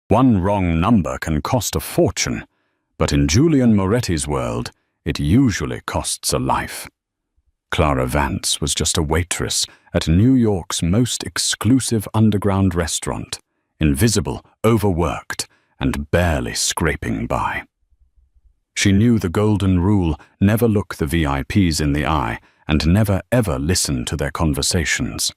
One wrong number can cost a fortune, but in Julian Moretti's world, it usually costs a life. Clara Vance was just a waitress at New York's most exclusive underground restaurant, invisible, overworked, and barely scraping by. She knew the golden rule: never look the VIPs in the eye and never ever listen to their conversations.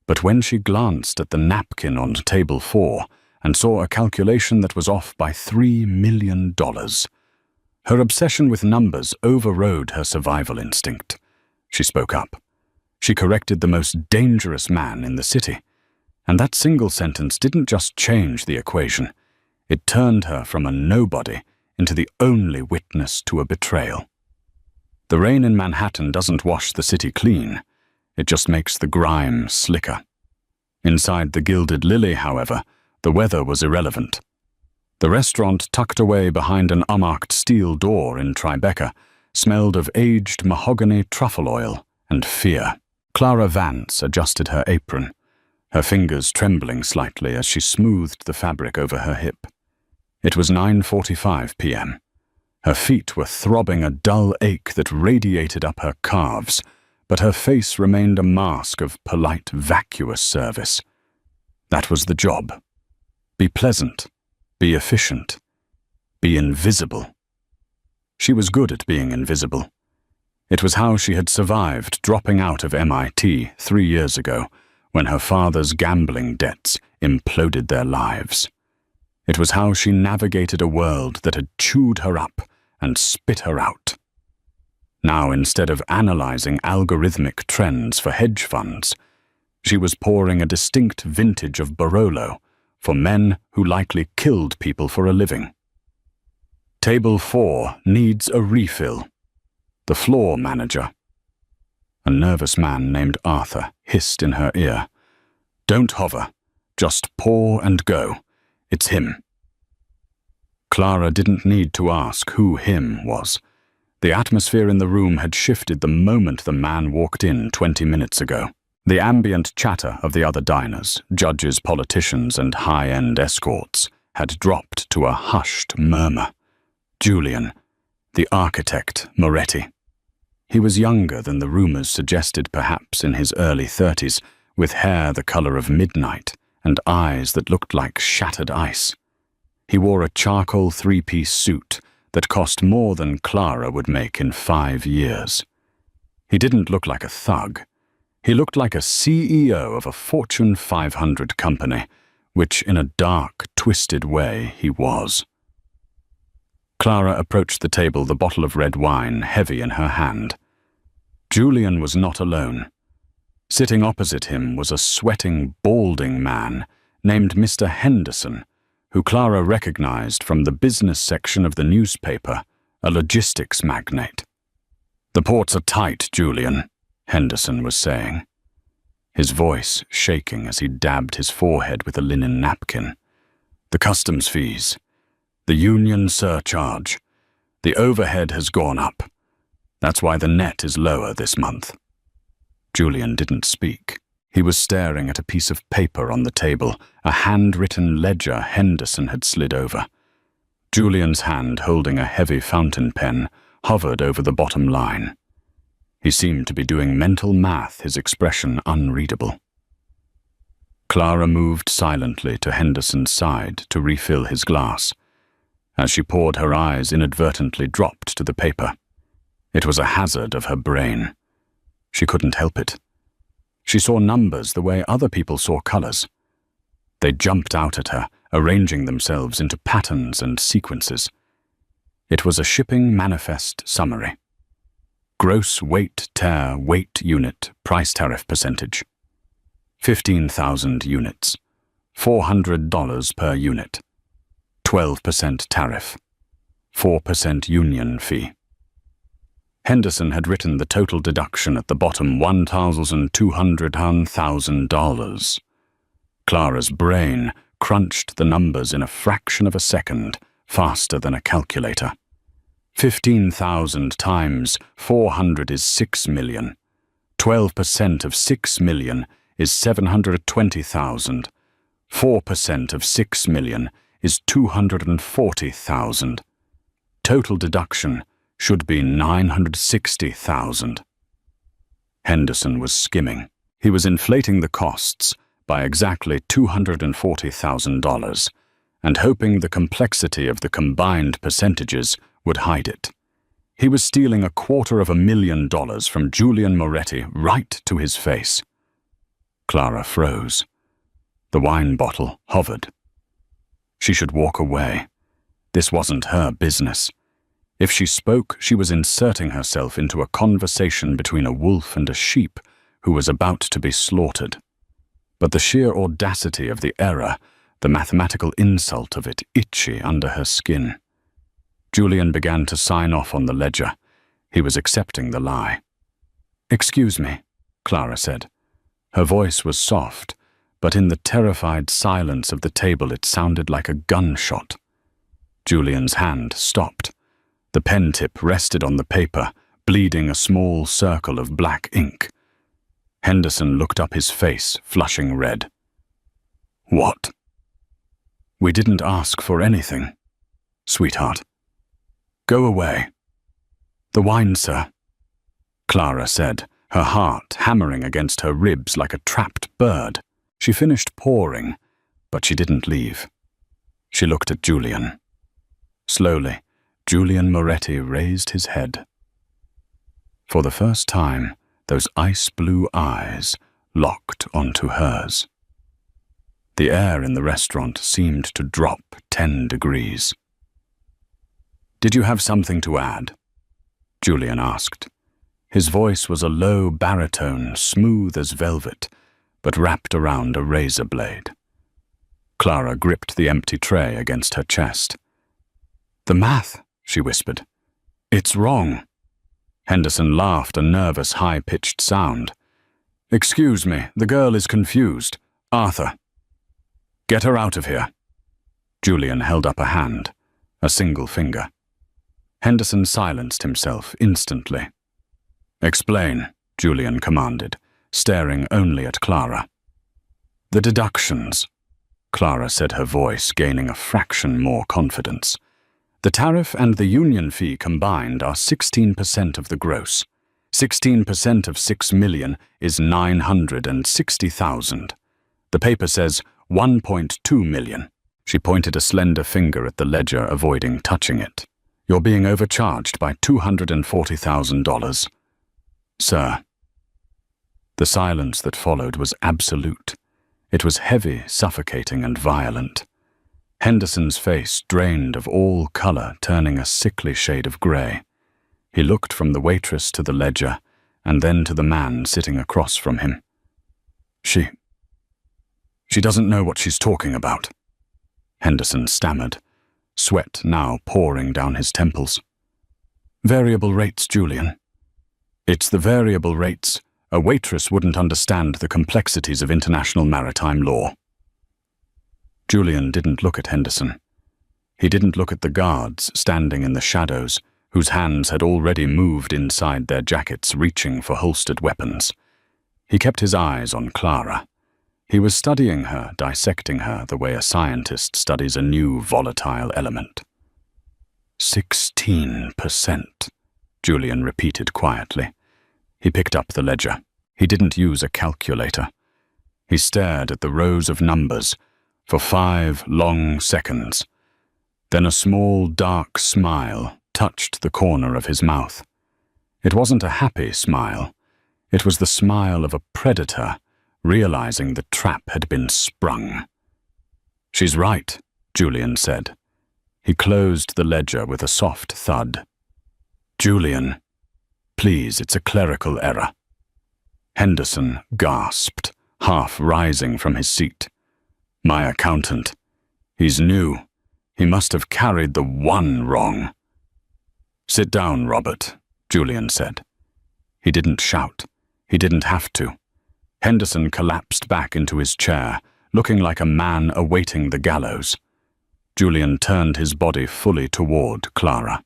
But when she glanced at the napkin on table 4 and saw a calculation that was off by $3 million, her obsession with numbers overrode her survival instinct. She spoke up. She corrected the most dangerous man in the city. And that single sentence didn't just change the equation. It turned her from a nobody into the only witness to a betrayal. The rain in Manhattan doesn't wash the city clean. It just makes the grime slicker. Inside the Gilded Lily, however, the weather was irrelevant. The restaurant, tucked away behind an unmarked steel door in Tribeca, smelled of aged mahogany truffle oil and fear. Clara Vance adjusted her apron, her fingers trembling slightly as she smoothed the fabric over her hip. It was 9:45 p.m. Her feet were throbbing a dull ache that radiated up her calves, but her face remained a mask of polite, vacuous service. That was the job. Be pleasant, be efficient, be invisible. She was good at being invisible. It was how she had survived dropping out of MIT 3 years ago, when her father's gambling debts imploded their lives. It was how she navigated a world that had chewed her up and spit her out. Now, instead of analyzing algorithmic trends for hedge funds, she was pouring a distinct vintage of Barolo for men who likely killed people for a living. Table 4 needs a refill. The floor manager. A nervous man named Arthur hissed in her ear. Don't hover. Just pour and go. It's him. Clara didn't need to ask who him was. The atmosphere in the room had shifted the moment the man walked in 20 minutes ago. The ambient chatter of the other diners, judges, politicians, and high-end escorts, had dropped to a hushed murmur. Julian, the architect, Moretti. He was younger than the rumors suggested, perhaps in his early 30s, with hair the color of midnight and eyes that looked like shattered ice. He wore a charcoal 3-piece suit that cost more than Clara would make in 5 years. He didn't look like a thug. He looked like a CEO of a Fortune 500 company, which in a dark, twisted way he was. Clara approached the table, the bottle of red wine heavy in her hand. Julian was not alone. Sitting opposite him was a sweating, balding man named Mr. Henderson, who Clara recognized from the business section of the newspaper, a logistics magnate. The ports are tight, Julian, Henderson was saying, his voice shaking as he dabbed his forehead with a linen napkin. The customs fees, the union surcharge, the overhead has gone up. That's why the net is lower this month. Julian didn't speak. He was staring at a piece of paper on the table, a handwritten ledger Henderson had slid over. Julian's hand, holding a heavy fountain pen, hovered over the bottom line. He seemed to be doing mental math, his expression unreadable. Clara moved silently to Henderson's side to refill his glass. As she poured, her eyes inadvertently dropped to the paper. It was a hazard of her brain. She couldn't help it. She saw numbers the way other people saw colors. They jumped out at her, arranging themselves into patterns and sequences. It was a shipping manifest summary. Gross weight tare weight unit price tariff percentage. 15,000 units. $400 per unit. 12% tariff. 4% union fee. Henderson had written the total deduction at the bottom, $1,200,000. Clara's brain crunched the numbers in a fraction of a second, faster than a calculator. 15,000 times 400 is 6 million. 12% of 6 million is 720,000. 4% of 6 million is $240,000. Total deduction should be $960,000. Henderson was skimming. He was inflating the costs by exactly $240,000 and hoping the complexity of the combined percentages would hide it. He was stealing $250,000 from Julian Moretti right to his face. Clara froze. The wine bottle hovered. She should walk away. This wasn't her business. If she spoke, she was inserting herself into a conversation between a wolf and a sheep who was about to be slaughtered. But the sheer audacity of the error, the mathematical insult of it, itchy under her skin. Julian began to sign off on the ledger. He was accepting the lie. "Excuse me," Clara said. Her voice was soft, but in the terrified silence of the table it sounded like a gunshot. Julian's hand stopped. The pen tip rested on the paper, bleeding a small circle of black ink. Henderson looked up, his face flushing red. "What?" "We didn't ask for anything, sweetheart. Go away." "The wine, sir," Clara said, her heart hammering against her ribs like a trapped bird. She finished pouring, but she didn't leave. She looked at Julian. Slowly, Julian Moretti raised his head. For the first time, those ice-blue eyes locked onto hers. The air in the restaurant seemed to drop 10 degrees. "Did you have something to add?" Julian asked. His voice was a low baritone, smooth as velvet, but wrapped around a razor blade. Clara gripped the empty tray against her chest. "The math," she whispered. "It's wrong." Henderson laughed, a nervous, high-pitched sound. "Excuse me, the girl is confused. Arthur." "Get her out of here." Julian held up a hand, a single finger. Henderson silenced himself instantly. "Explain," Julian commanded, staring only at Clara. "The deductions," Clara said, her voice gaining a fraction more confidence. "The tariff and the union fee combined are 16% of the gross. 16% of $6 million is $960,000. The paper says $1.2 million. She pointed a slender finger at the ledger, avoiding touching it. "You're being overcharged by $240,000. Sir." The silence that followed was absolute. It was heavy, suffocating, and violent. Henderson's face drained of all color, turning a sickly shade of gray. He looked from the waitress to the ledger, and then to the man sitting across from him. She doesn't know what she's talking about," Henderson stammered, sweat now pouring down his temples. "Variable rates, Julian. It's the variable rates. A waitress wouldn't understand the complexities of international maritime law." Julian didn't look at Henderson. He didn't look at the guards standing in the shadows, whose hands had already moved inside their jackets, reaching for holstered weapons. He kept his eyes on Clara. He was studying her, dissecting her the way a scientist studies a new volatile element. 16%, Julian repeated quietly. He picked up the ledger. He didn't use a calculator. He stared at the rows of numbers for 5 long seconds. Then a small, dark smile touched the corner of his mouth. It wasn't a happy smile. It was the smile of a predator, realizing the trap had been sprung. "She's right," Julian said. He closed the ledger with a soft thud. "Julian, please, it's a clerical error." Henderson gasped, half rising from his seat. "My accountant. He's new. He must have carried the one wrong." "Sit down, Robert," Julian said. He didn't shout. He didn't have to. Henderson collapsed back into his chair, looking like a man awaiting the gallows. Julian turned his body fully toward Clara.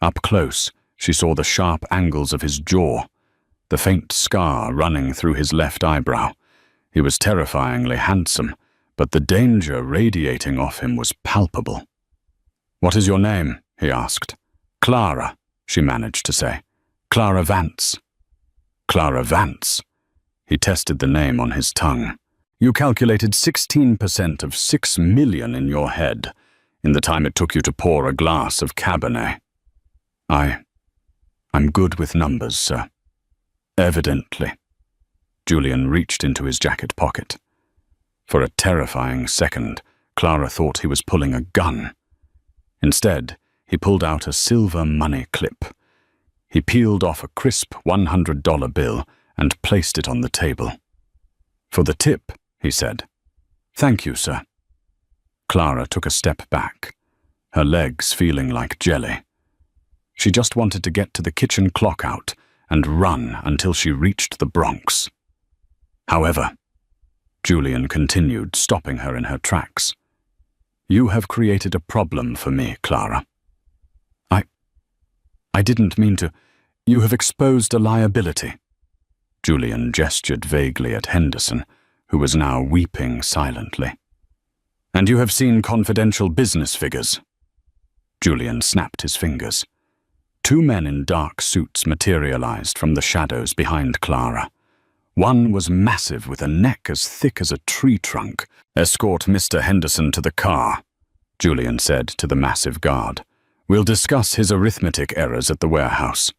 Up close, she saw the sharp angles of his jaw, the faint scar running through his left eyebrow. He was terrifyingly handsome, but the danger radiating off him was palpable. "What is your name?" he asked. "Clara," she managed to say. "Clara Vance." Clara Vance. He tested the name on his tongue. "You calculated 16% of 6 million in your head in the time it took you to pour a glass of Cabernet." I'm good with numbers, sir." "Evidently." Julian reached into his jacket pocket. For a terrifying second, Clara thought he was pulling a gun. Instead, he pulled out a silver money clip. He peeled off a crisp $100 bill and placed it on the table. "For the tip," he said. "Thank you, sir." Clara took a step back, her legs feeling like jelly. She just wanted to get to the kitchen clock out and run until she reached the Bronx. "However," Julian continued, stopping her in her tracks, "you have created a problem for me, Clara. I didn't mean to. You have exposed a liability." Julian gestured vaguely at Henderson, who was now weeping silently. "And you have seen confidential business figures." Julian snapped his fingers. 2 men in dark suits materialized from the shadows behind Clara. One was massive with a neck as thick as a tree trunk. "Escort Mr. Henderson to the car," Julian said to the massive guard. "We'll discuss his arithmetic errors at the warehouse."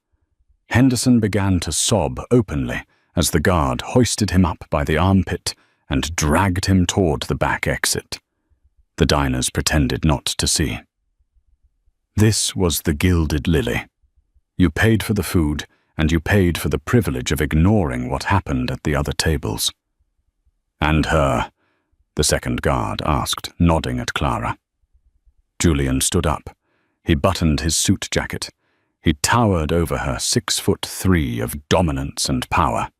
Henderson began to sob openly as the guard hoisted him up by the armpit and dragged him toward the back exit. The diners pretended not to see. This was the Gilded Lily. You paid for the food, and you paid for the privilege of ignoring what happened at the other tables. "And her?" the second guard asked, nodding at Clara. Julian stood up. He buttoned his suit jacket. He towered over her, 6'3" of dominance and power.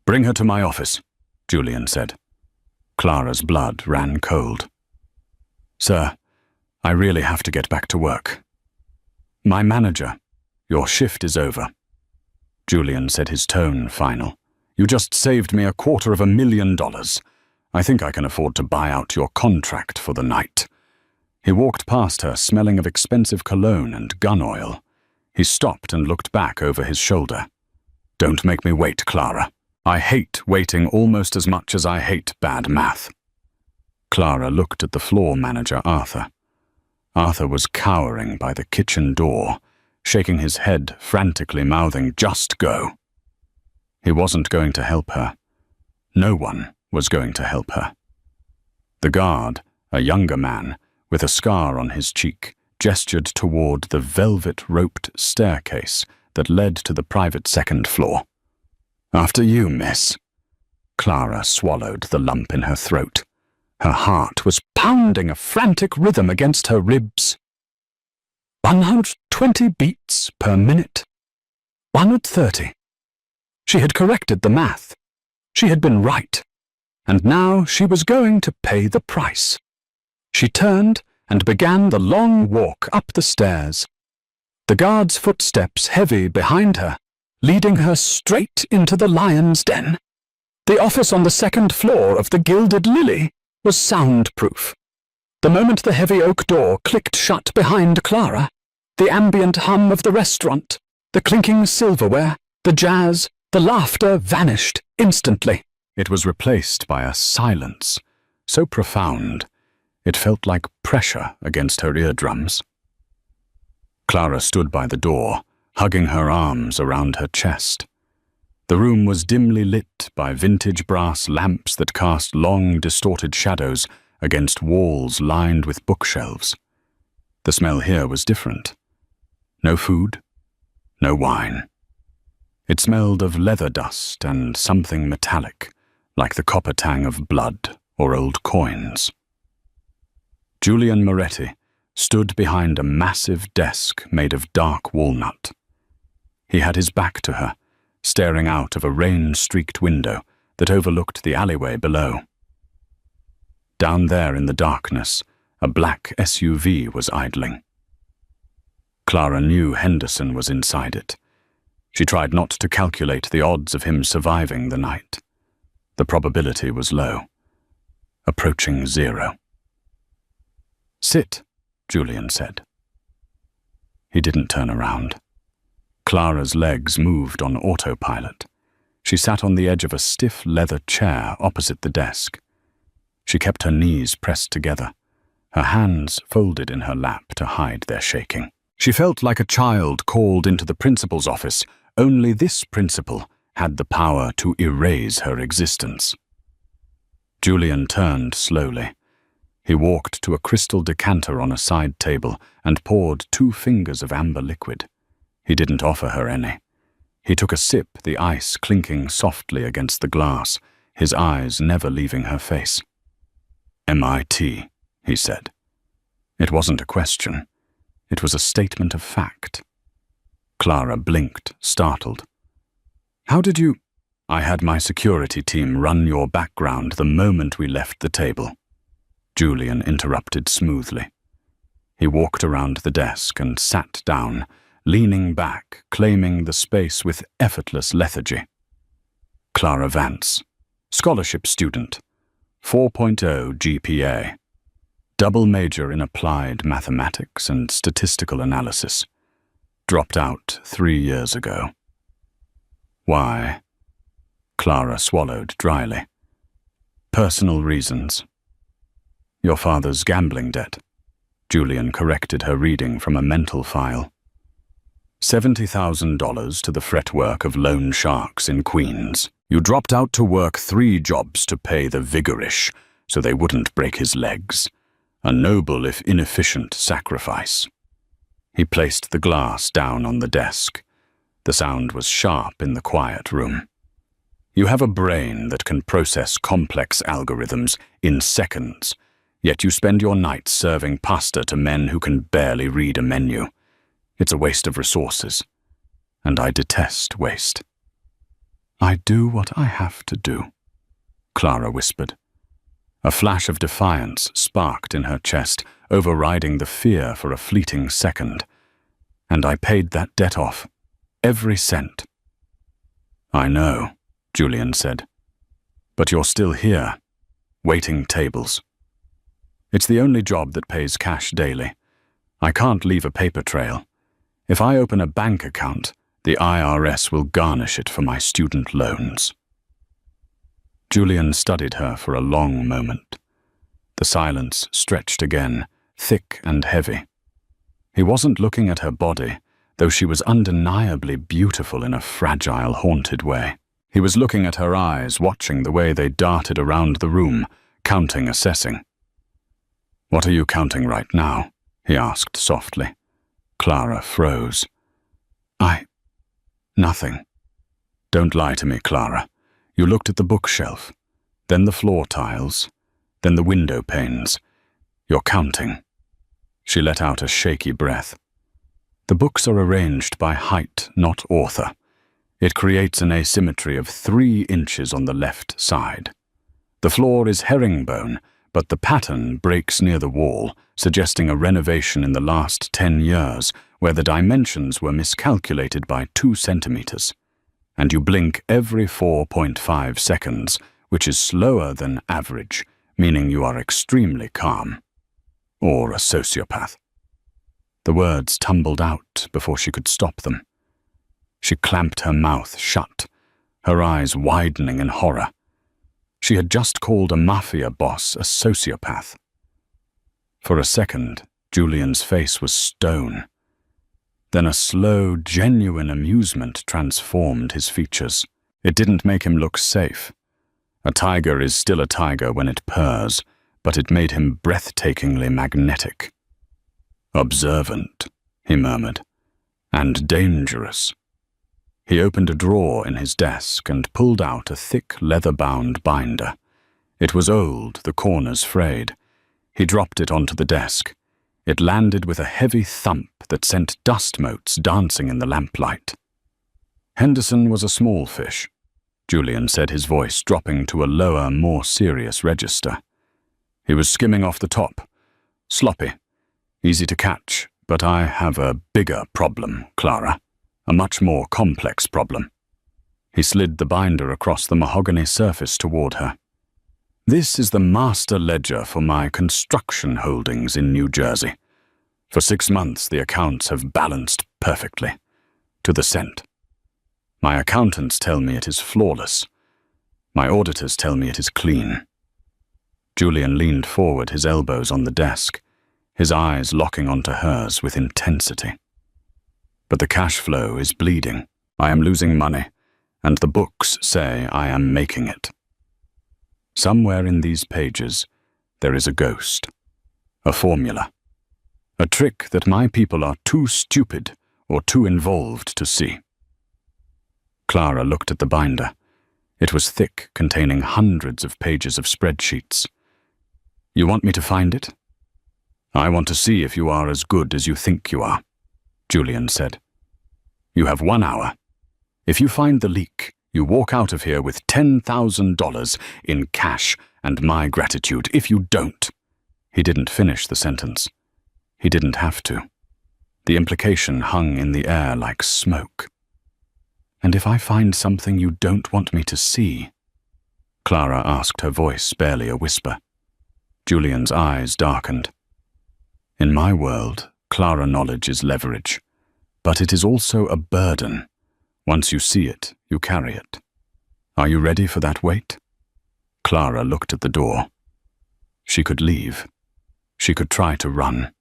"Bring her to my office," Julian said. Clara's blood ran cold. "Sir, I really have to get back to work." "My manager, your shift is over." Julian said, his tone final. "You just saved me $250,000. I think I can afford to buy out your contract for the night." He walked past her, smelling of expensive cologne and gun oil. He stopped and looked back over his shoulder. "Don't make me wait, Clara. I hate waiting almost as much as I hate bad math." Clara looked at the floor manager, Arthur. Arthur was cowering by the kitchen door, shaking his head, frantically mouthing, "Just go." He wasn't going to help her. No one was going to help her. The guard, a younger man, with a scar on his cheek, gestured toward the velvet-roped staircase that led to the private second floor. "After you, miss." Clara swallowed the lump in her throat. Her heart was pounding a frantic rhythm against her ribs. 120 beats per minute. 130. She had corrected the math. She had been right. And now she was going to pay the price. She turned and began the long walk up the stairs. The guard's footsteps heavy behind her, leading her straight into the lion's den. The office on the second floor of the Gilded Lily was soundproof. The moment the heavy oak door clicked shut behind Clara, the ambient hum of the restaurant, the clinking silverware, the jazz, the laughter vanished instantly. It was replaced by a silence so profound it felt like pressure against her eardrums. Clara stood by the door, hugging her arms around her chest. The room was dimly lit by vintage brass lamps that cast long, distorted shadows against walls lined with bookshelves. The smell here was different. No food, no wine. It smelled of leather dust and something metallic, like the copper tang of blood or old coins. Julian Moretti stood behind a massive desk made of dark walnut. He had his back to her, staring out of a rain-streaked window that overlooked the alleyway below. Down there in the darkness, a black SUV was idling. Clara knew Henderson was inside it. She tried not to calculate the odds of him surviving the night. The probability was low. approaching 0. "Sit," Julian said. He didn't turn around. Clara's legs moved on autopilot. She sat on the edge of a stiff leather chair opposite the desk. She kept her knees pressed together, her hands folded in her lap to hide their shaking. She felt like a child called into the principal's office. Only this principal had the power to erase her existence. Julian turned slowly. He walked to a crystal decanter on a side table and poured 2 fingers of amber liquid. He didn't offer her any. He took a sip, the ice clinking softly against the glass, his eyes never leaving her face. "MIT," he said. It wasn't a question. It was a statement of fact. Clara blinked, startled. "How did you—" "I had my security team run your background the moment we left the table," Julian interrupted smoothly. He walked around the desk and sat down, leaning back, claiming the space with effortless lethargy. "Clara Vance, scholarship student, 4.0 GPA, double major in applied mathematics and statistical analysis. Dropped out 3 years ago." "Why?" Clara swallowed dryly. "Personal reasons." "Your father's gambling debt," Julian corrected her reading from a mental file. $70,000 to the fretwork of loan sharks in Queens. You dropped out to work 3 jobs to pay the vigorish so they wouldn't break his legs. A noble if inefficient sacrifice. He placed the glass down on the desk. The sound was sharp in the quiet room. "You have a brain that can process complex algorithms in seconds, yet you spend your nights serving pasta to men who can barely read a menu. It's a waste of resources, and I detest waste." "I do what I have to do," Clara whispered. A flash of defiance sparked in her chest, overriding the fear for a fleeting second. "And I paid that debt off. Every cent." "I know," Julian said. "But you're still here, waiting tables. It's the only job that pays cash daily. I can't leave a paper trail. If I open a bank account, the IRS will garnish it for my student loans." Julian studied her for a long moment. The silence stretched again, thick and heavy. He wasn't looking at her body, though she was undeniably beautiful in a fragile, haunted way. He was looking at her eyes, watching the way they darted around the room, counting, assessing. "What are you counting right now?" he asked softly. Clara froze. Nothing." "Don't lie to me, Clara. You looked at the bookshelf, then the floor tiles, then the window panes. You're counting." She let out a shaky breath. "The books are arranged by height, not author. It creates an asymmetry of 3 inches on the left side. The floor is herringbone, but the pattern breaks near the wall, suggesting a renovation in the last 10 years, where the dimensions were miscalculated by 2 centimeters. And you blink every 4.5 seconds, which is slower than average, meaning you are extremely calm. Or a sociopath." The words tumbled out before she could stop them. She clamped her mouth shut, her eyes widening in horror. She had just called a mafia boss a sociopath. For a second, Julian's face was stone. Then a slow, genuine amusement transformed his features. It didn't make him look safe. A tiger is still a tiger when it purrs, but it made him breathtakingly magnetic. "Observant," he murmured, "and dangerous." He opened a drawer in his desk and pulled out a thick leather-bound binder. It was old, the corners frayed. He dropped it onto the desk. It landed with a heavy thump that sent dust motes dancing in the lamplight. "Henderson was a small fish," Julian said, his voice dropping to a lower, more serious register. "He was skimming off the top. Sloppy. Easy to catch, but I have a bigger problem, Clara. A much more complex problem." He slid the binder across the mahogany surface toward her. This is the master ledger for my construction holdings in New Jersey. For 6 months, the accounts have balanced perfectly, to the cent. My accountants tell me it is flawless. My auditors tell me it is clean. Julian leaned forward, his elbows on the desk, his eyes locking onto hers with intensity. But the cash flow is bleeding. I am losing money, and the books say I am making it. Somewhere in these pages, there is a ghost, a formula, a trick that my people are too stupid or too involved to see. Clara looked at the binder. It was thick, containing hundreds of pages of spreadsheets. You want me to find it? I want to see if you are as good as you think you are, Julian said. You have 1 hour. If you find the leak, you walk out of here with $10,000 in cash and my gratitude. If you don't, he didn't finish the sentence. He didn't have to. The implication hung in the air like smoke. And if I find something you don't want me to see? Clara asked, her voice barely a whisper. Julian's eyes darkened. In my world, Clara knowledge is leverage, but it is also a burden. Once you see it, you carry it. Are you ready for that weight? Clara looked at the door. She could leave. She could try to run.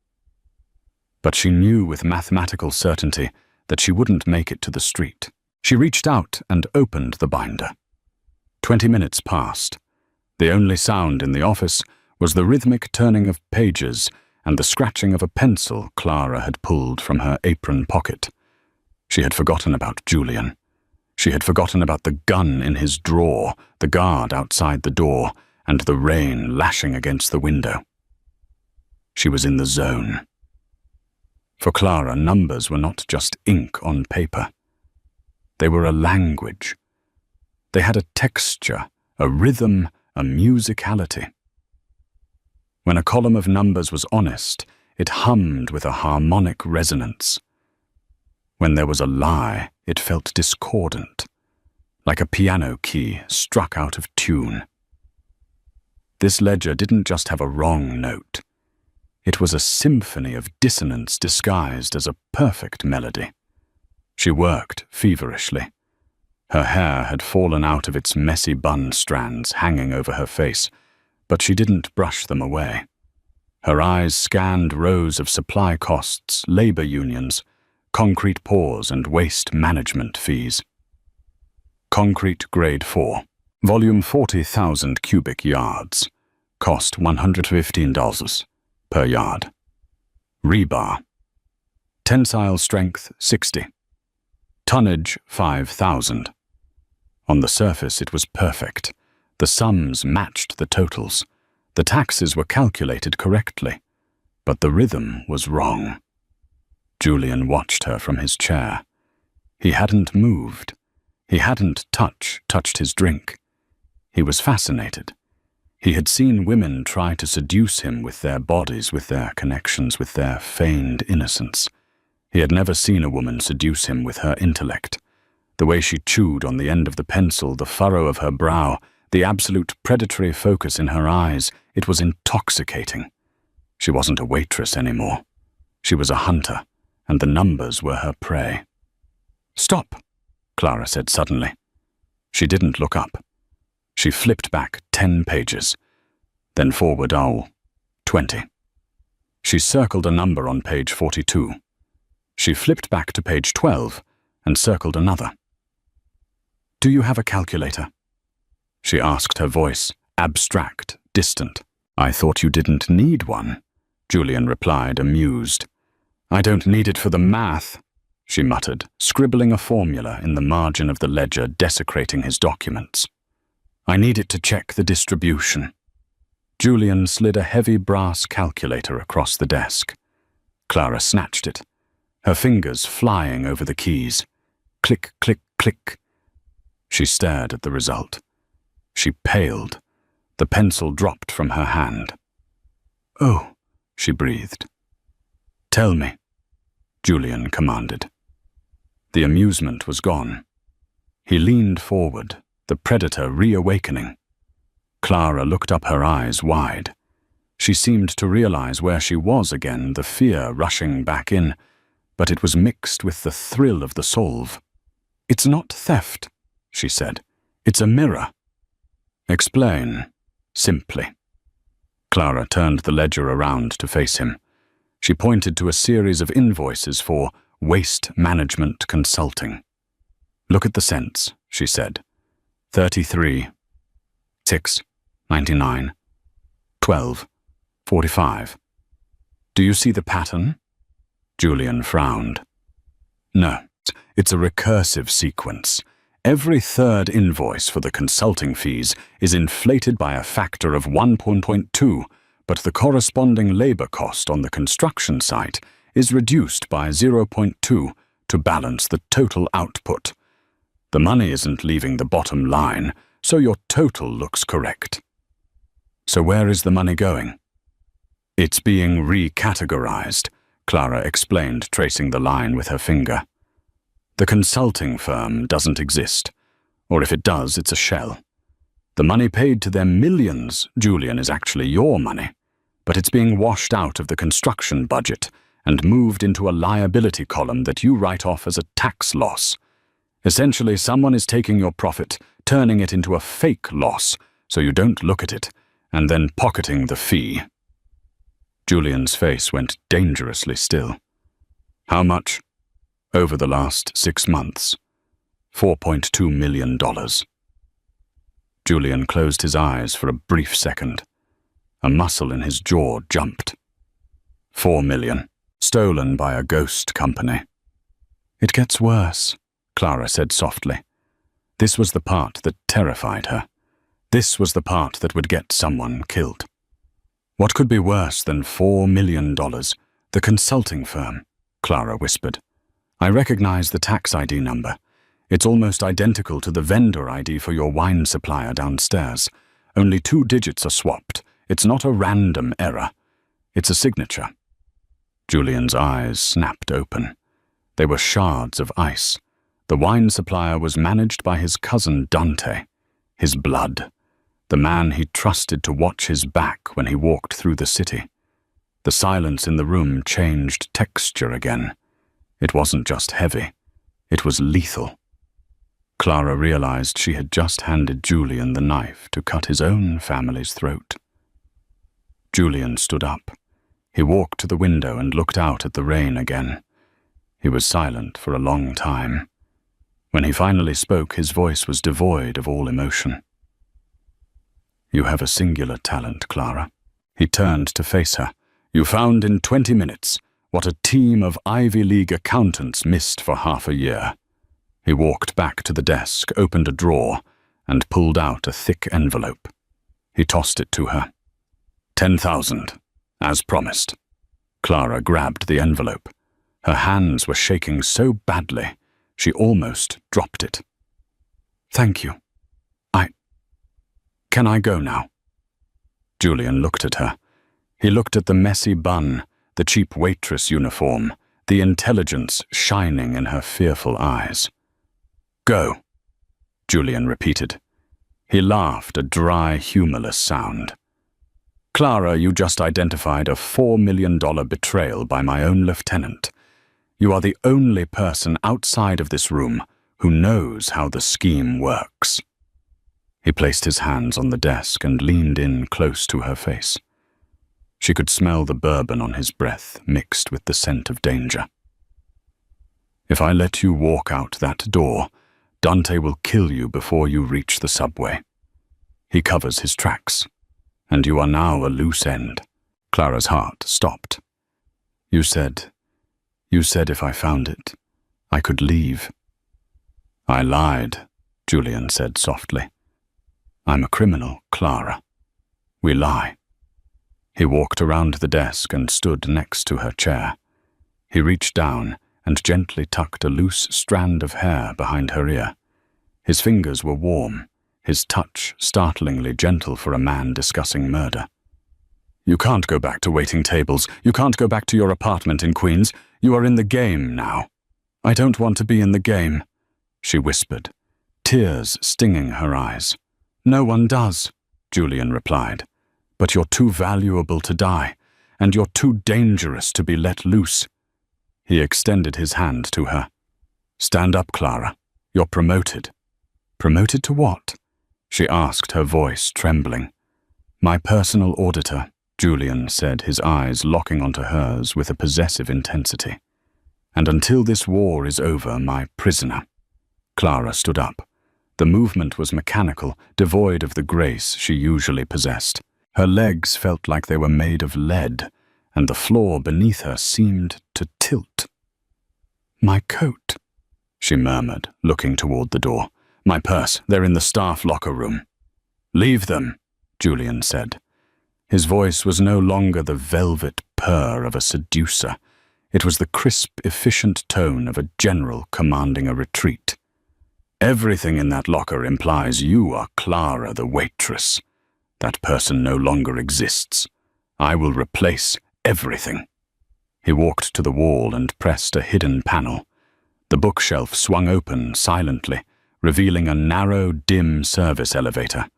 But she knew with mathematical certainty that she wouldn't make it to the street. She reached out and opened the binder. 20 minutes passed. The only sound in the office was the rhythmic turning of pages and the scratching of a pencil Clara had pulled from her apron pocket. She had forgotten about Julian. She had forgotten about the gun in his drawer, the guard outside the door, and the rain lashing against the window. She was in the zone. For Clara, numbers were not just ink on paper. They were a language. They had a texture, a rhythm, a musicality. When a column of numbers was honest, it hummed with a harmonic resonance. When there was a lie, it felt discordant, like a piano key struck out of tune. This ledger didn't just have a wrong note. It was a symphony of dissonance disguised as a perfect melody. She worked feverishly. Her hair had fallen out of its messy bun strands hanging over her face, but she didn't brush them away. Her eyes scanned rows of supply costs, labor unions, concrete pours and waste management fees. Concrete grade 4, volume 40,000 cubic yards, cost $115 per yard. Rebar, tensile strength 60, tonnage 5,000. On the surface it was perfect. The sums matched the totals. The taxes were calculated correctly, but the rhythm was wrong. Julian watched her from his chair. He hadn't moved. He hadn't touched his drink. He was fascinated. He had seen women try to seduce him with their bodies, with their connections, with their feigned innocence. He had never seen a woman seduce him with her intellect. The way she chewed on the end of the pencil, the furrow of her brow, the absolute predatory focus in her eyes, it was intoxicating. She wasn't a waitress anymore. She was a hunter, and the numbers were her prey. "Stop," Clara said suddenly. She didn't look up. She flipped back 10 pages, then forward 20. She circled a number on page 42. She flipped back to page 12 and circled another. "Do you have a calculator?" She asked, her voice abstract, distant. "I thought you didn't need one," Julian replied, amused. "I don't need it for the math," she muttered, scribbling a formula in the margin of the ledger, desecrating his documents. "I need it to check the distribution." Julian slid a heavy brass calculator across the desk. Clara snatched it, her fingers flying over the keys. Click, click, click. She stared at the result. She paled. The pencil dropped from her hand. "Oh," she breathed. "Tell me," Julian commanded. The amusement was gone. He leaned forward, the predator reawakening. Clara looked up, her eyes wide. She seemed to realize where she was again, the fear rushing back in, but it was mixed with the thrill of the solve. "It's not theft," she said. "It's a mirror." "Explain, simply." Clara turned the ledger around to face him. She pointed to a series of invoices for waste management consulting. "Look at the cents," she said. 33, 6, 99, 12, 45. "Do you see the pattern?" Julian frowned. "No, it's a recursive sequence. Every third invoice for the consulting fees is inflated by a factor of 1.2, but the corresponding labor cost on the construction site is reduced by 0.2 to balance the total output. The money isn't leaving the bottom line, so your total looks correct." "So where is the money going?" "It's being recategorized," Clara explained, tracing the line with her finger. "The consulting firm doesn't exist, or if it does, it's a shell. The money paid to them, millions, Julian, is actually your money, but it's being washed out of the construction budget and moved into a liability column that you write off as a tax loss. Essentially, someone is taking your profit, turning it into a fake loss so you don't look at it, and then pocketing the fee." Julian's face went dangerously still. "How much?" "Over the last 6 months. $4.2 million. Julian closed his eyes for a brief second. A muscle in his jaw jumped. $4 million. Stolen by a ghost company. "It gets worse," Clara said softly. This was the part that terrified her. This was the part that would get someone killed. "What could be worse than $4 million? The consulting firm," Clara whispered. "I recognize the tax ID number. It's almost identical to the vendor ID for your wine supplier downstairs. Only 2 digits are swapped. It's not a random error. It's a signature." Julian's eyes snapped open. They were shards of ice. The wine supplier was managed by his cousin Dante, his blood, the man he trusted to watch his back when he walked through the city. The silence in the room changed texture again. It wasn't just heavy. It was lethal. Clara realized she had just handed Julian the knife to cut his own family's throat. Julian stood up. He walked to the window and looked out at the rain again. He was silent for a long time. When he finally spoke, his voice was devoid of all emotion. "You have a singular talent, Clara." He turned to face her. "You found in 20 minutes what a team of Ivy League accountants missed for half a year." He walked back to the desk, opened a drawer, and pulled out a thick envelope. He tossed it to her. 10,000, as promised. Clara grabbed the envelope. Her hands were shaking so badly, she almost dropped it. "Thank you. Can I go now?" Julian looked at her. He looked at the messy bun, the cheap waitress uniform, the intelligence shining in her fearful eyes. "Go," Julian repeated. He laughed, a dry, humorless sound. "Clara, you just identified a $4 million betrayal by my own lieutenant. You are the only person outside of this room who knows how the scheme works." He placed his hands on the desk and leaned in close to her face. She could smell the bourbon on his breath mixed with the scent of danger. "If I let you walk out that door, Dante will kill you before you reach the subway. He covers his tracks, and you are now a loose end." Clara's heart stopped. You said if I found it, I could leave." "I lied," Julian said softly. "I'm a criminal, Clara. We lie." He walked around the desk and stood next to her chair. He reached down and gently tucked a loose strand of hair behind her ear. His fingers were warm, his touch startlingly gentle for a man discussing murder. "You can't go back to waiting tables. You can't go back to your apartment in Queens. You are in the game now." "I don't want to be in the game," she whispered, tears stinging her eyes. "No one does." Julian replied. "But you're too valuable to die, and you're too dangerous to be let loose." He extended his hand to her. "Stand up, Clara. You're promoted." "Promoted to what?" she asked, her voice trembling. "My personal auditor," Julian said, his eyes locking onto hers with a possessive intensity. "And until this war is over, my prisoner." Clara stood up. The movement was mechanical, devoid of the grace she usually possessed. Her legs felt like they were made of lead, and the floor beneath her seemed to tilt. "My coat," she murmured, looking toward the door. "My purse, they're in the staff locker room." "Leave them," Julian said. His voice was no longer the velvet purr of a seducer. It was the crisp, efficient tone of a general commanding a retreat. "Everything in that locker implies you are Clara the waitress. That person no longer exists. I will replace everything." He walked to the wall and pressed a hidden panel. The bookshelf swung open silently, revealing a narrow, dim service elevator.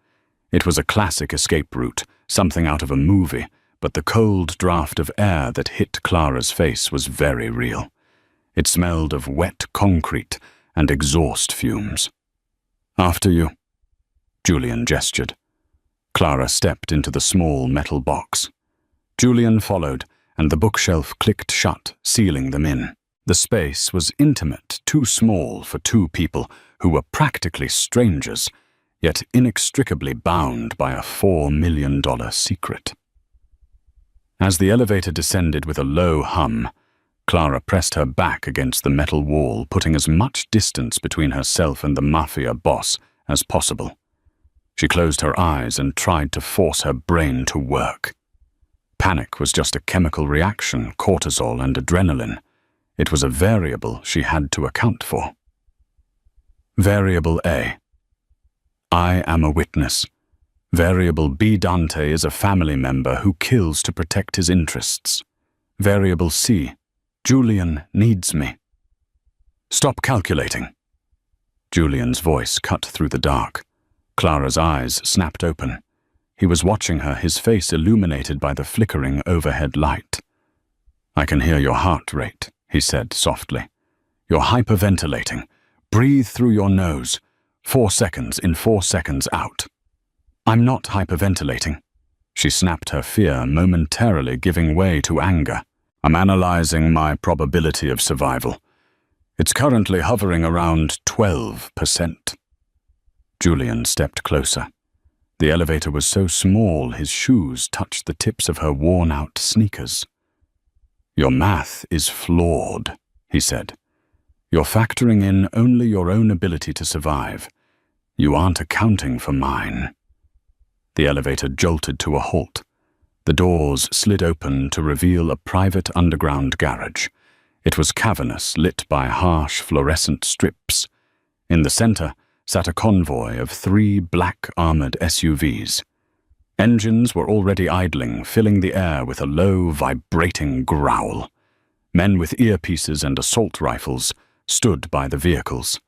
It was a classic escape route, something out of a movie, but the cold draft of air that hit Clara's face was very real. It smelled of wet concrete and exhaust fumes. "After you," Julian gestured. Clara stepped into the small metal box. Julian followed, and the bookshelf clicked shut, sealing them in. The space was intimate, too small for two people who were practically strangers, yet inextricably bound by a $4 million secret. As the elevator descended with a low hum, Clara pressed her back against the metal wall, putting as much distance between herself and the Mafia Boss as possible. She closed her eyes and tried to force her brain to work. Panic was just a chemical reaction, cortisol and adrenaline. It was a variable she had to account for. Variable A. I am a witness. Variable B. Dante is a family member who kills to protect his interests. Variable C. Julian needs me. Stop calculating. Julian's voice cut through the dark. Clara's eyes snapped open. He was watching her, his face illuminated by the flickering overhead light. "I can hear your heart rate," he said softly. "You're hyperventilating. Breathe through your nose. 4 seconds in, 4 seconds out." "I'm not hyperventilating." She snapped, her fear momentarily giving way to anger. "I'm analyzing my probability of survival. It's currently hovering around 12%. Julian stepped closer. The elevator was so small his shoes touched the tips of her worn-out sneakers. "Your math is flawed," he said. "You're factoring in only your own ability to survive. You aren't accounting for mine." The elevator jolted to a halt. The doors slid open to reveal a private underground garage. It was cavernous, lit by harsh fluorescent strips. In the center sat a convoy of 3 black armored SUVs. Engines were already idling, filling the air with a low, vibrating growl. Men with earpieces and assault rifles stood by the vehicles.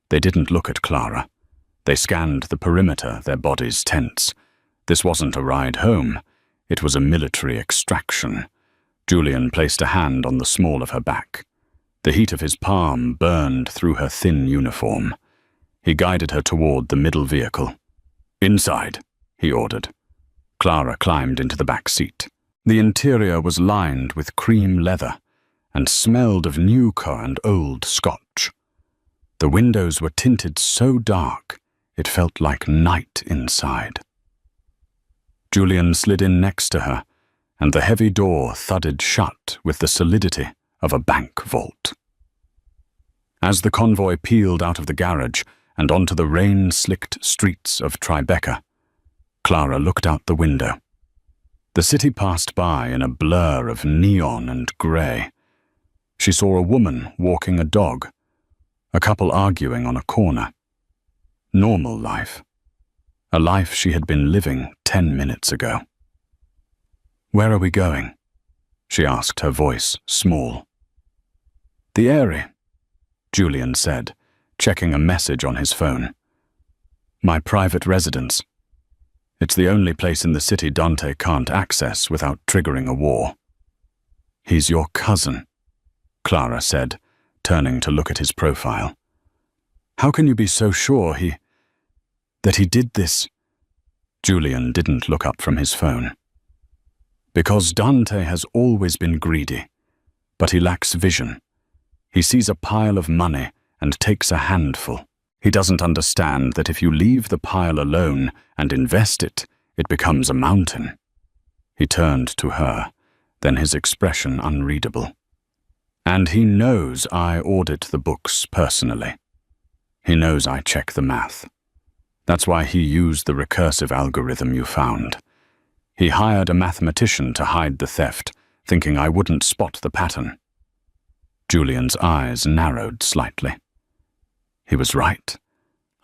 They didn't look at Clara. They scanned the perimeter, their bodies tense. This wasn't a ride home. It was a military extraction. Julian placed a hand on the small of her back. The heat of his palm burned through her thin uniform. He guided her toward the middle vehicle. "Inside," he ordered. Clara climbed into the back seat. The interior was lined with cream leather and smelled of Newcar and old Scotch. The windows were tinted so dark it felt like night inside. Julian slid in next to her, and the heavy door thudded shut with the solidity of a bank vault. As the convoy peeled out of the garage and onto the rain-slicked streets of Tribeca, Clara looked out the window. The city passed by in a blur of neon and grey. She saw a woman walking a dog, a couple arguing on a corner. Normal life. A life she had been living 10 minutes ago. "Where are we going?" she asked, her voice small. "The Eyrie," Julian said, checking a message on his phone. "My private residence." It's the only place in the city Dante can't access without triggering a war. He's your cousin, Clara said, turning to look at his profile. How can you be so sure that he did this? Julian didn't look up from his phone. Because Dante has always been greedy, but he lacks vision. He sees a pile of money and takes a handful. He doesn't understand that if you leave the pile alone and invest it, it becomes a mountain. He turned to her, then his expression unreadable. And he knows I audit the books personally. He knows I check the math. That's why he used the recursive algorithm you found. He hired a mathematician to hide the theft, thinking I wouldn't spot the pattern. Julian's eyes narrowed slightly. He was right.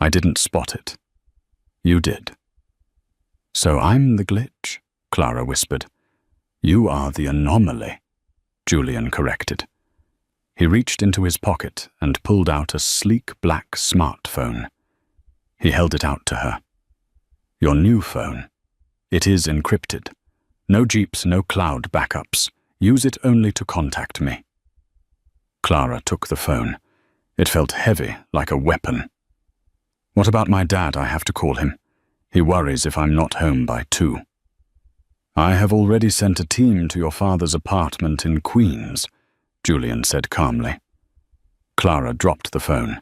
I didn't spot it. You did. So I'm the glitch, Clara whispered. You are the anomaly, Julian corrected. He reached into his pocket and pulled out a sleek black smartphone. He held it out to her. Your new phone. It is encrypted. No Jeeps, no cloud backups. Use it only to contact me. Clara took the phone. It felt heavy, like a weapon. What about my dad? I have to call him. He worries if I'm not home by 2. I have already sent a team to your father's apartment in Queens, Julian said calmly. Clara dropped the phone.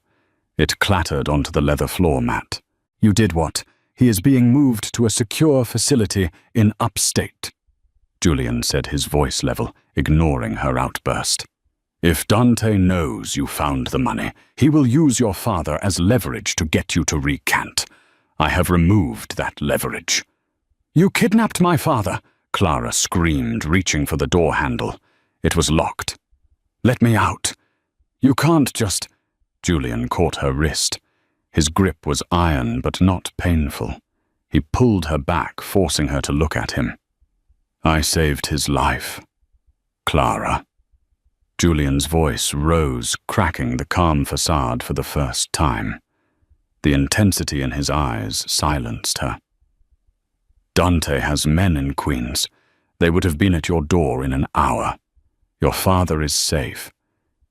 It clattered onto the leather floor mat. You did what? He is being moved to a secure facility in upstate, Julian said, his voice level, ignoring her outburst. If Dante knows you found the money, he will use your father as leverage to get you to recant. I have removed that leverage. You kidnapped my father, Clara screamed, reaching for the door handle. It was locked. Let me out. You can't just... Julian caught her wrist. His grip was iron but not painful. He pulled her back, forcing her to look at him. I saved his life. Clara. Julian's voice rose, cracking the calm facade for the first time. The intensity in his eyes silenced her. Dante has men in Queens. They would have been at your door in an hour. Your father is safe.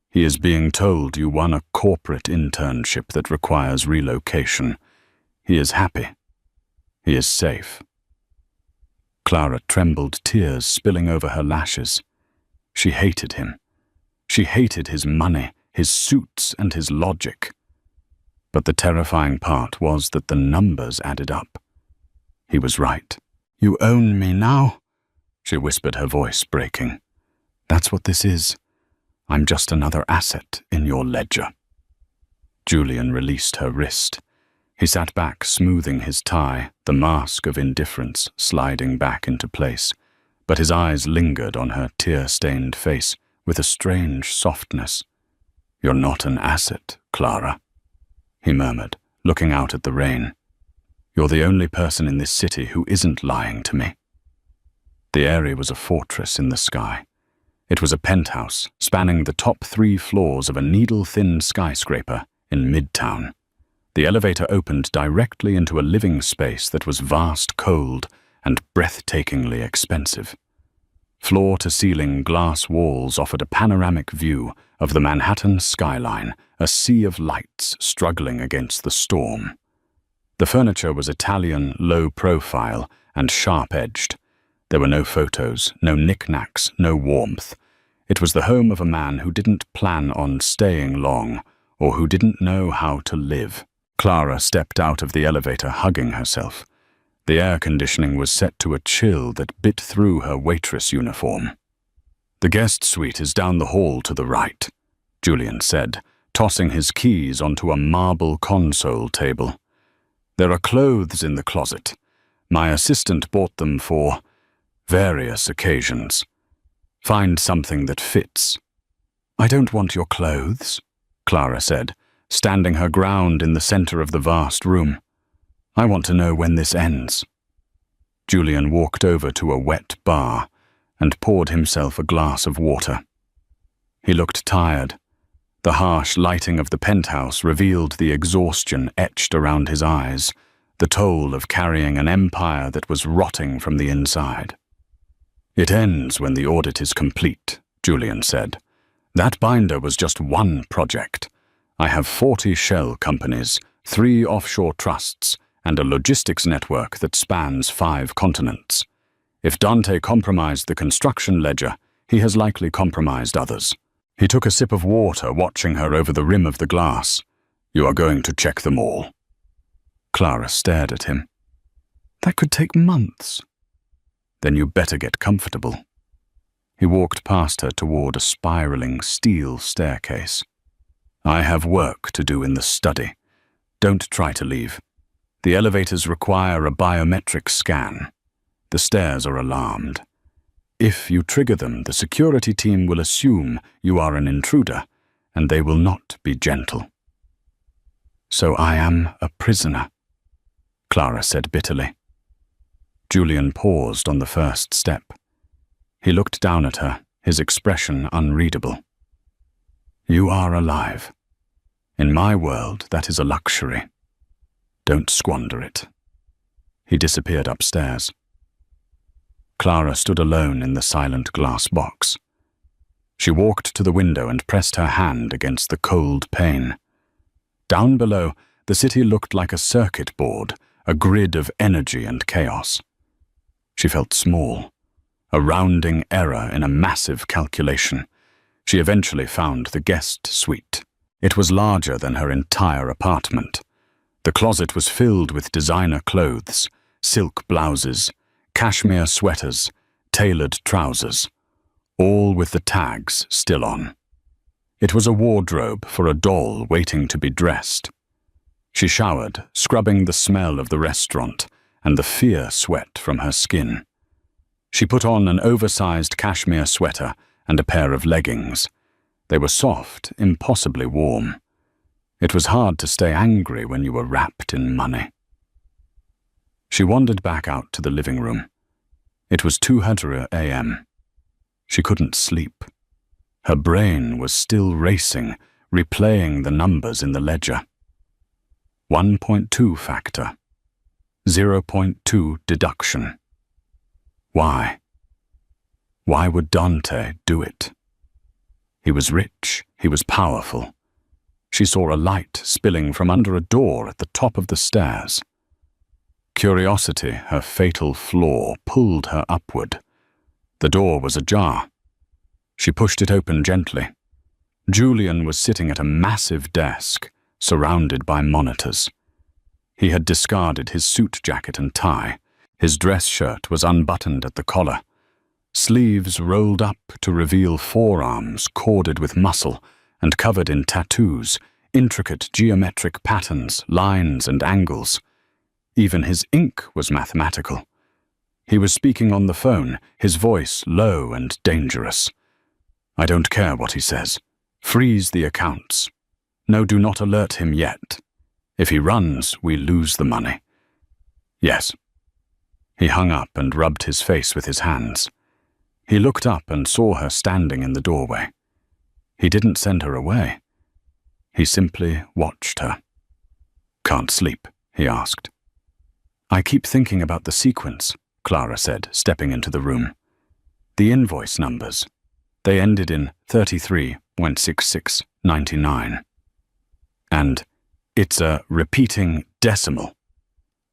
He is being told you won a corporate internship that requires relocation. He is happy. He is safe. Clara trembled, tears spilling over her lashes. She hated him. She hated his money, his suits, and his logic. But the terrifying part was that the numbers added up. He was right. You own me now, she whispered, her voice breaking. That's what this is. I'm just another asset in your ledger. Julian released her wrist. He sat back, smoothing his tie, the mask of indifference sliding back into place, but his eyes lingered on her tear-stained face with a strange softness. You're not an asset, Clara, he murmured, looking out at the rain. You're the only person in this city who isn't lying to me. The area was a fortress in the sky. It was a penthouse spanning the top 3 floors of a needle-thin skyscraper in Midtown. The elevator opened directly into a living space that was vast, cold, and breathtakingly expensive. Floor-to-ceiling glass walls offered a panoramic view of the Manhattan skyline, a sea of lights struggling against the storm. The furniture was Italian, low-profile, and sharp-edged. There were no photos, no knickknacks, no warmth. It was the home of a man who didn't plan on staying long, or who didn't know how to live. Clara stepped out of the elevator, hugging herself. The air conditioning was set to a chill that bit through her waitress uniform. The guest suite is down the hall to the right, Julian said, tossing his keys onto a marble console table. There are clothes in the closet. My assistant bought them for various occasions. Find something that fits. I don't want your clothes, Clara said, standing her ground in the center of the vast room. I want to know when this ends. Julian walked over to a wet bar and poured himself a glass of water. He looked tired. The harsh lighting of the penthouse revealed the exhaustion etched around his eyes, the toll of carrying an empire that was rotting from the inside. "It ends when the audit is complete," Julian said. "That binder was just one project. I have 40 shell companies, 3 offshore trusts, and a logistics network that spans 5 continents. If Dante compromised the construction ledger, he has likely compromised others." He took a sip of water, watching her over the rim of the glass. "You are going to check them all?" Clara stared at him. "That could take months." "Then you better get comfortable." He walked past her toward a spiraling steel staircase. "I have work to do in the study. Don't try to leave. The elevators require a biometric scan. The stairs are alarmed. If you trigger them, the security team will assume you are an intruder, and they will not be gentle." "So I am a prisoner," Clara said bitterly. Julian paused on the first step. He looked down at her, his expression unreadable. "You are alive. In my world, that is a luxury. Don't squander it." He disappeared upstairs. Clara stood alone in the silent glass box. She walked to the window and pressed her hand against the cold pane. Down below, the city looked like a circuit board, a grid of energy and chaos. She felt small, a rounding error in a massive calculation. She eventually found the guest suite. It was larger than her entire apartment. The closet was filled with designer clothes, silk blouses, cashmere sweaters, tailored trousers, all with the tags still on. It was a wardrobe for a doll waiting to be dressed. She showered, scrubbing the smell of the restaurant and the fear sweat from her skin. She put on an oversized cashmere sweater and a pair of leggings. They were soft, impossibly warm. It was hard to stay angry when you were wrapped in money. She wandered back out to the living room. It was 2:00 a.m. She couldn't sleep. Her brain was still racing, replaying the numbers in the ledger. 1.2 factor. 0.2 deduction. Why? Why would Dante do it? He was rich. He was powerful. She saw a light spilling from under a door at the top of the stairs. Curiosity, her fatal flaw, pulled her upward. The door was ajar. She pushed it open gently. Julian was sitting at a massive desk, surrounded by monitors. He had discarded his suit jacket and tie. His dress shirt was unbuttoned at the collar. Sleeves rolled up to reveal forearms corded with muscle and covered in tattoos, intricate geometric patterns, lines and angles. Even his ink was mathematical. He was speaking on the phone, his voice low and dangerous. "I don't care what he says. Freeze the accounts. No, do not alert him yet. If he runs, we lose the money." "Yes." He hung up and rubbed his face with his hands. He looked up and saw her standing in the doorway. He didn't send her away. He simply watched her. "Can't sleep?" he asked. "I keep thinking about the sequence," Clara said, stepping into the room. "The invoice numbers. They ended in 33.6699. And it's a repeating decimal."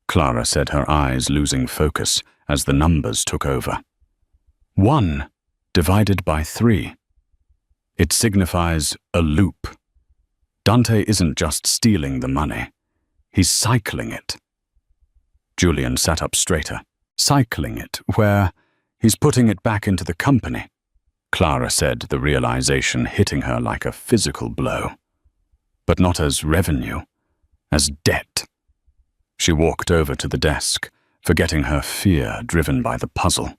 Clara said, her eyes losing focus as the numbers took over. 1 divided by 3. It signifies a loop. Dante isn't just stealing the money. He's cycling it. Julian sat up straighter. "Cycling it, where he's putting it back into the company," Clara said, the realization hitting her like a physical blow. "But not as revenue, as debt." She walked over to the desk, forgetting her fear driven by the puzzle.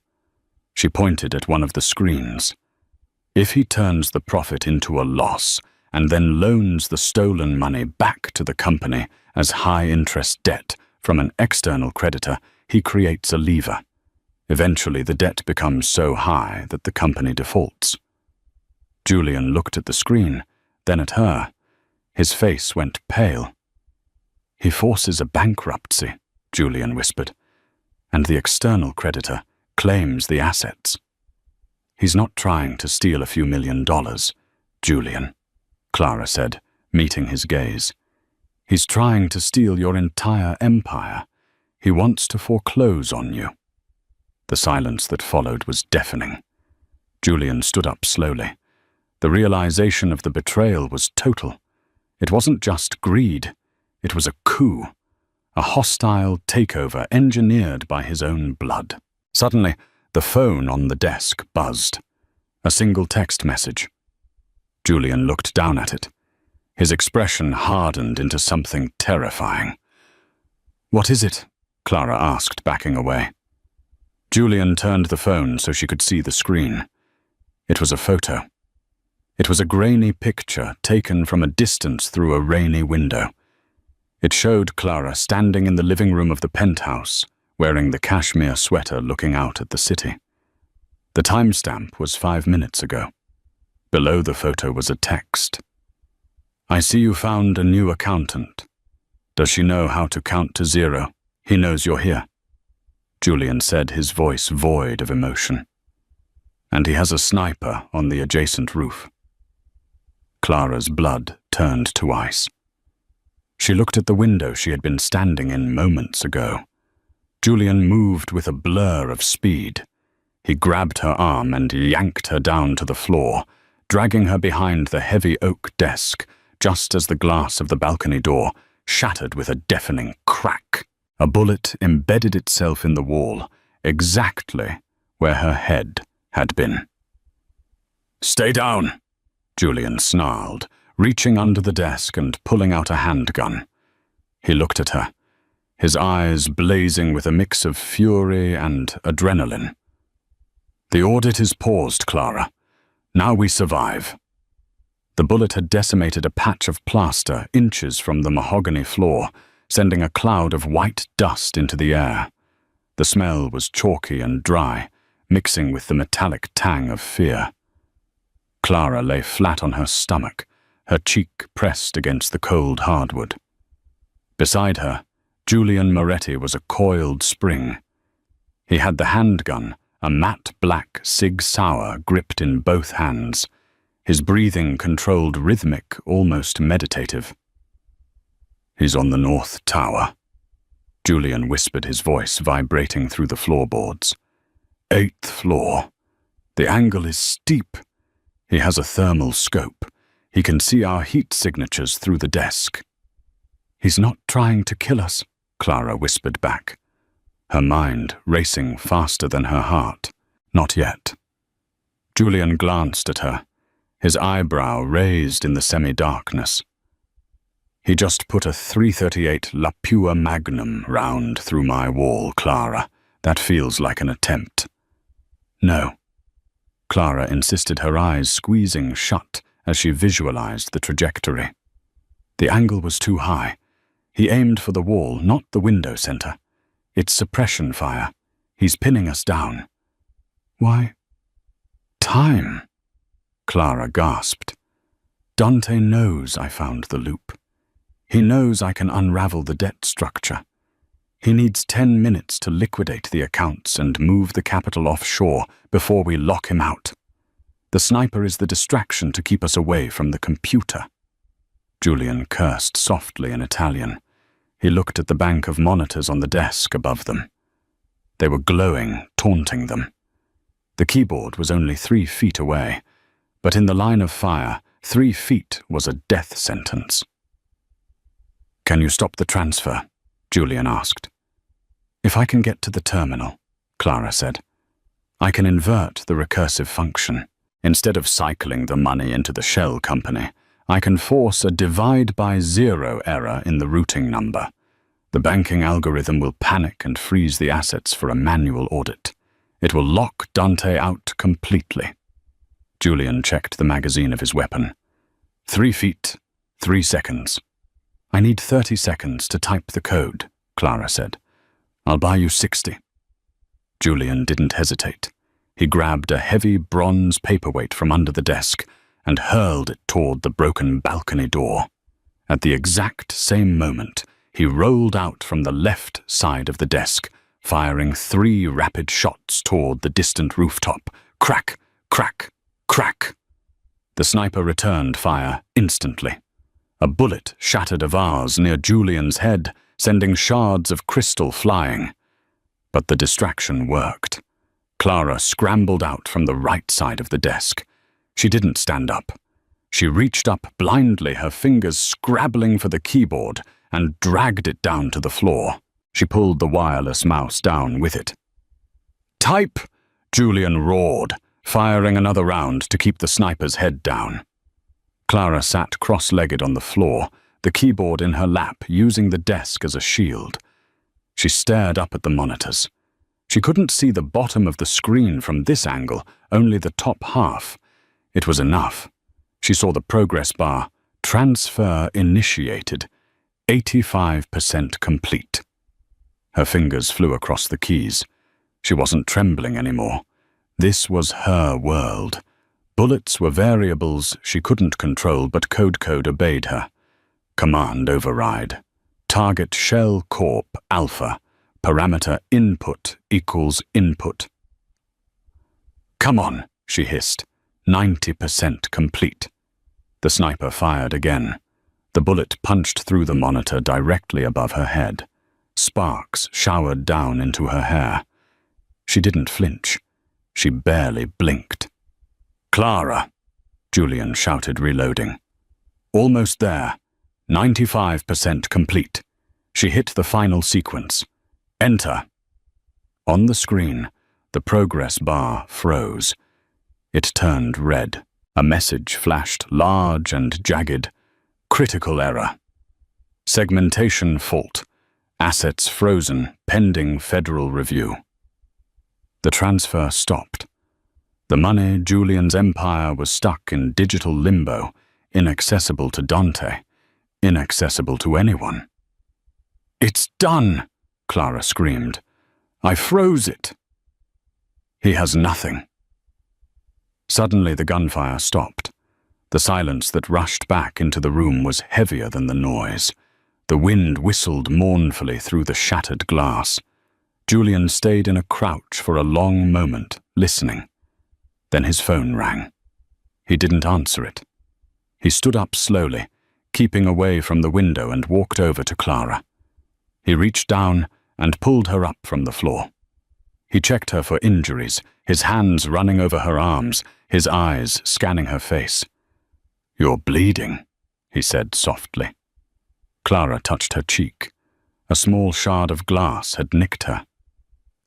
She pointed at one of the screens. If he turns the profit into a loss and then loans the stolen money back to the company as high-interest debt from an external creditor, he creates a lever. Eventually, the debt becomes so high that the company defaults. Julian looked at the screen, then at her. His face went pale. "He forces a bankruptcy," Julian whispered. "And the external creditor claims the assets." "He's not trying to steal a few $1,000,000, Julian," Clara said, meeting his gaze. "He's trying to steal your entire empire. He wants to foreclose on you." The silence that followed was deafening. Julian stood up slowly. The realization of the betrayal was total. It wasn't just greed. It was a coup. A hostile takeover engineered by his own blood. Suddenly, the phone on the desk buzzed. A single text message. Julian looked down at it. His expression hardened into something terrifying. "What is it?" Clara asked, backing away. Julian turned the phone so she could see the screen. It was a photo. It was a grainy picture taken from a distance through a rainy window. It showed Clara standing in the living room of the penthouse, wearing the cashmere sweater looking out at the city. The timestamp was 5 minutes ago. Below the photo was a text. "I see you found a new accountant. Does she know how to count to 0? He knows you're here," Julian said, his voice void of emotion. "And he has a sniper on the adjacent roof." Clara's blood turned to ice. She looked at the window she had been standing in moments ago. Julian moved with a blur of speed. He grabbed her arm and yanked her down to the floor, dragging her behind the heavy oak desk, just as the glass of the balcony door shattered with a deafening crack. A bullet embedded itself in the wall, exactly where her head had been. "Stay down," Julian snarled, reaching under the desk and pulling out a handgun. He looked at her, his eyes blazing with a mix of fury and adrenaline. "The audit is paused, Clara. Now we survive." The bullet had decimated a patch of plaster inches from the mahogany floor, sending a cloud of white dust into the air. The smell was chalky and dry, mixing with the metallic tang of fear. Clara lay flat on her stomach, her cheek pressed against the cold hardwood. Beside her, Julian Moretti was a coiled spring. He had the handgun, a matte black Sig Sauer gripped in both hands, his breathing controlled rhythmic, almost meditative. "He's on the north tower," Julian whispered, his voice vibrating through the floorboards. "8th floor. The angle is steep. He has a thermal scope. He can see our heat signatures through the desk." "He's not trying to kill us," Clara whispered back, her mind racing faster than her heart. "Not yet." Julian glanced at her, his eyebrow raised in the semi-darkness. "He just put a .338 Lapua Magnum round through my wall, Clara. That feels like an attempt." "No." Clara insisted, her eyes squeezing shut as she visualized the trajectory. The angle was too high. He aimed for the wall, not the window center. It's suppression fire. He's pinning us down. "Why? Time," Clara gasped. "Dante knows I found the loop. He knows I can unravel the debt structure. He needs 10 minutes to liquidate the accounts and move the capital offshore before we lock him out. The sniper is the distraction to keep us away from the computer." Julian cursed softly in Italian. He looked at the bank of monitors on the desk above them. They were glowing, taunting them. The keyboard was only 3 feet away, but in the line of fire, 3 feet was a death sentence. "Can you stop the transfer?" Julian asked. "If I can get to the terminal," Clara said. "I can invert the recursive function. Instead of cycling the money into the shell company, I can force a divide by 0 error in the routing number. The banking algorithm will panic and freeze the assets for a manual audit. It will lock Dante out completely." Julian checked the magazine of his weapon. 3 feet, 3 seconds. "I need 30 seconds to type the code," Clara said. "I'll buy you 60. Julian didn't hesitate. He grabbed a heavy bronze paperweight from under the desk and hurled it toward the broken balcony door. At the exact same moment, he rolled out from the left side of the desk, firing 3 rapid shots toward the distant rooftop. Crack, crack, crack. The sniper returned fire instantly. A bullet shattered a vase near Julian's head, sending shards of crystal flying. But the distraction worked. Clara scrambled out from the right side of the desk. She didn't stand up. She reached up blindly, her fingers scrabbling for the keyboard, and dragged it down to the floor. She pulled the wireless mouse down with it. "Type!" Julian roared, firing another round to keep the sniper's head down. Clara sat cross-legged on the floor, the keyboard in her lap, using the desk as a shield. She stared up at the monitors. She couldn't see the bottom of the screen from this angle, only the top half. It was enough. She saw the progress bar, transfer initiated, 85% complete. Her fingers flew across the keys. She wasn't trembling anymore. This was her world. Bullets were variables she couldn't control, but code obeyed her. Command override. Target shell corp alpha. Parameter input equals input. "Come on," she hissed. 90% complete. The sniper fired again. The bullet punched through the monitor directly above her head. Sparks showered down into her hair. She didn't flinch. She barely blinked. "Clara!" Julian shouted, reloading. "Almost there. 95% complete." She hit the final sequence. "Enter." On the screen, the progress bar froze. It turned red. A message flashed, large and jagged. "Critical error. Segmentation fault. Assets frozen, pending federal review." The transfer stopped. The money, Julian's empire, was stuck in digital limbo, inaccessible to Dante, inaccessible to anyone. "It's done!" Clara screamed. "I froze it." "He has nothing." Suddenly the gunfire stopped. The silence that rushed back into the room was heavier than the noise. The wind whistled mournfully through the shattered glass. Julian stayed in a crouch for a long moment, listening. Then his phone rang. He didn't answer it. He stood up slowly, keeping away from the window, and walked over to Clara. He reached down and pulled her up from the floor. He checked her for injuries, his hands running over her arms, his eyes scanning her face. "You're bleeding," he said softly. Clara touched her cheek. A small shard of glass had nicked her.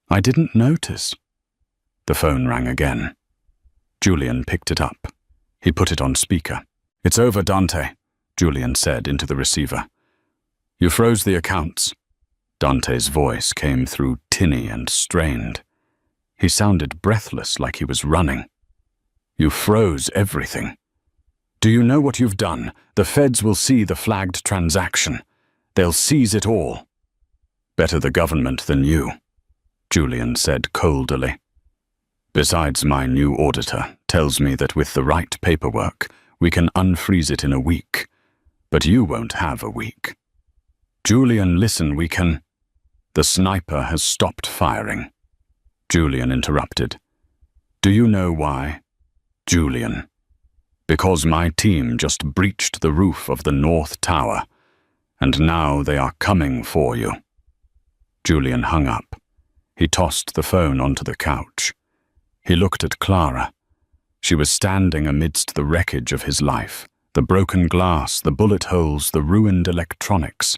"I didn't notice." The phone rang again. Julian picked it up. He put it on speaker. "It's over, Dante," Julian said into the receiver. "You froze the accounts." Dante's voice came through tinny and strained. He sounded breathless, like he was running. "You froze everything. Do you know what you've done? The feds will see the flagged transaction. They'll seize it all." "Better the government than you," Julian said coldly. "Besides, my new auditor tells me that with the right paperwork, we can unfreeze it in a week. But you won't have a week." "Julian, listen, we can—" "The sniper has stopped firing." Julian interrupted. "Do you know why?" "Julian. Because my team just breached the roof of the North Tower, and now they are coming for you." Julian hung up. He tossed the phone onto the couch. He looked at Clara. She was standing amidst the wreckage of his life, the broken glass, the bullet holes, the ruined electronics.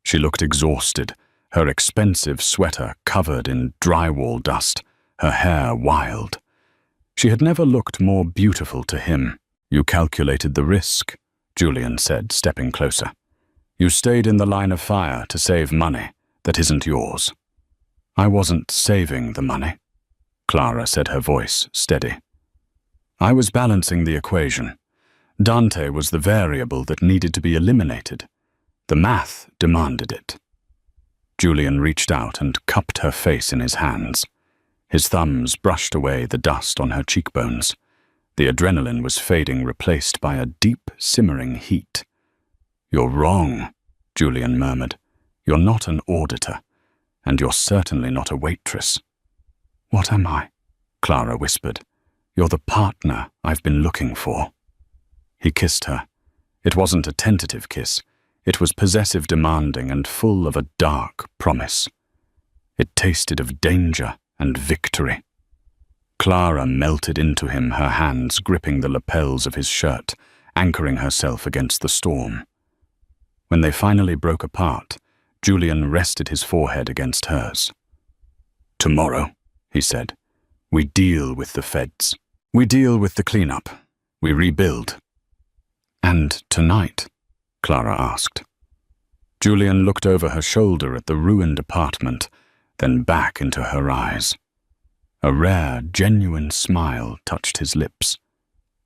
She looked exhausted, her expensive sweater covered in drywall dust, her hair wild. She had never looked more beautiful to him. "You calculated the risk," Julian said, stepping closer. "You stayed in the line of fire to save money that isn't yours." "I wasn't saving the money," Clara said, her voice steady. "I was balancing the equation. Dante was the variable that needed to be eliminated. The math demanded it." Julian reached out and cupped her face in his hands. His thumbs brushed away the dust on her cheekbones. The adrenaline was fading, replaced by a deep, simmering heat. "You're wrong," Julian murmured. You're not an auditor, and you're certainly not a waitress." "What am I?" Clara whispered. "You're the partner I've been looking for." He kissed her. It wasn't a tentative kiss. It was possessive, demanding, and full of a dark promise. It tasted of danger and victory. Clara melted into him, her hands gripping the lapels of his shirt, anchoring herself against the storm. When they finally broke apart, Julian rested his forehead against hers. "Tomorrow," he said, "we deal with the feds. We deal with the cleanup. We rebuild." "And tonight?" Clara asked. Julian looked over her shoulder at the ruined apartment, then back into her eyes. A rare, genuine smile touched his lips.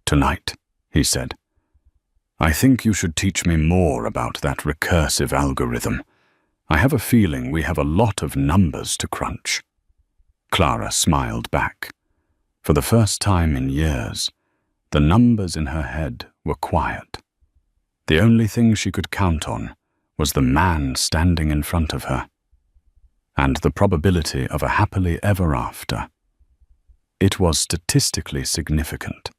"Tonight," he said. "I think you should teach me more about that recursive algorithm. I have a feeling we have a lot of numbers to crunch." Clara smiled back. For the first time in years, the numbers in her head were quiet. The only thing she could count on was the man standing in front of her, and the probability of a happily ever after. It was statistically significant.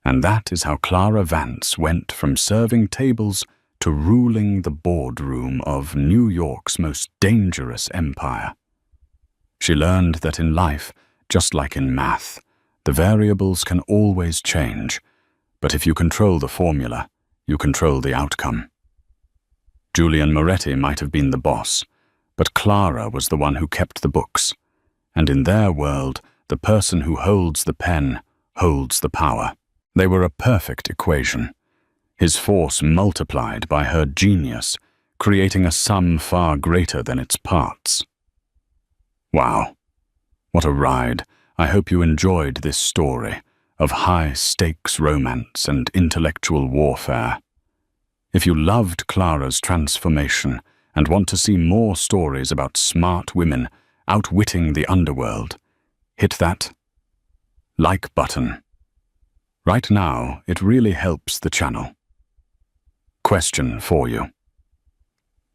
And that is how Clara Vance went from serving tables to ruling the boardroom of New York's most dangerous empire. She learned that in life, just like in math, the variables can always change, but if you control the formula, you control the outcome. Julian Moretti might have been the boss, but Clara was the one who kept the books, and in their world, the person who holds the pen holds the power. They were a perfect equation, his force multiplied by her genius, creating a sum far greater than its parts. Wow, what a ride. I hope you enjoyed this story of high-stakes romance and intellectual warfare. If you loved Clara's transformation and want to see more stories about smart women outwitting the underworld, hit that like button. Right now, it really helps the channel. Question for you.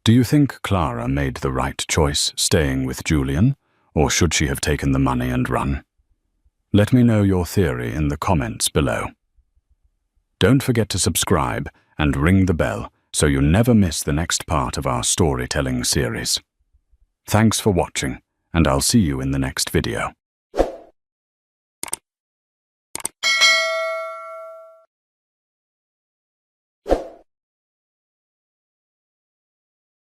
Do you think Clara made the right choice staying with Julian, or should she have taken the money and run? Let me know your theory in the comments below. Don't forget to subscribe and ring the bell so you never miss the next part of our storytelling series. Thanks for watching, and I'll see you in the next video.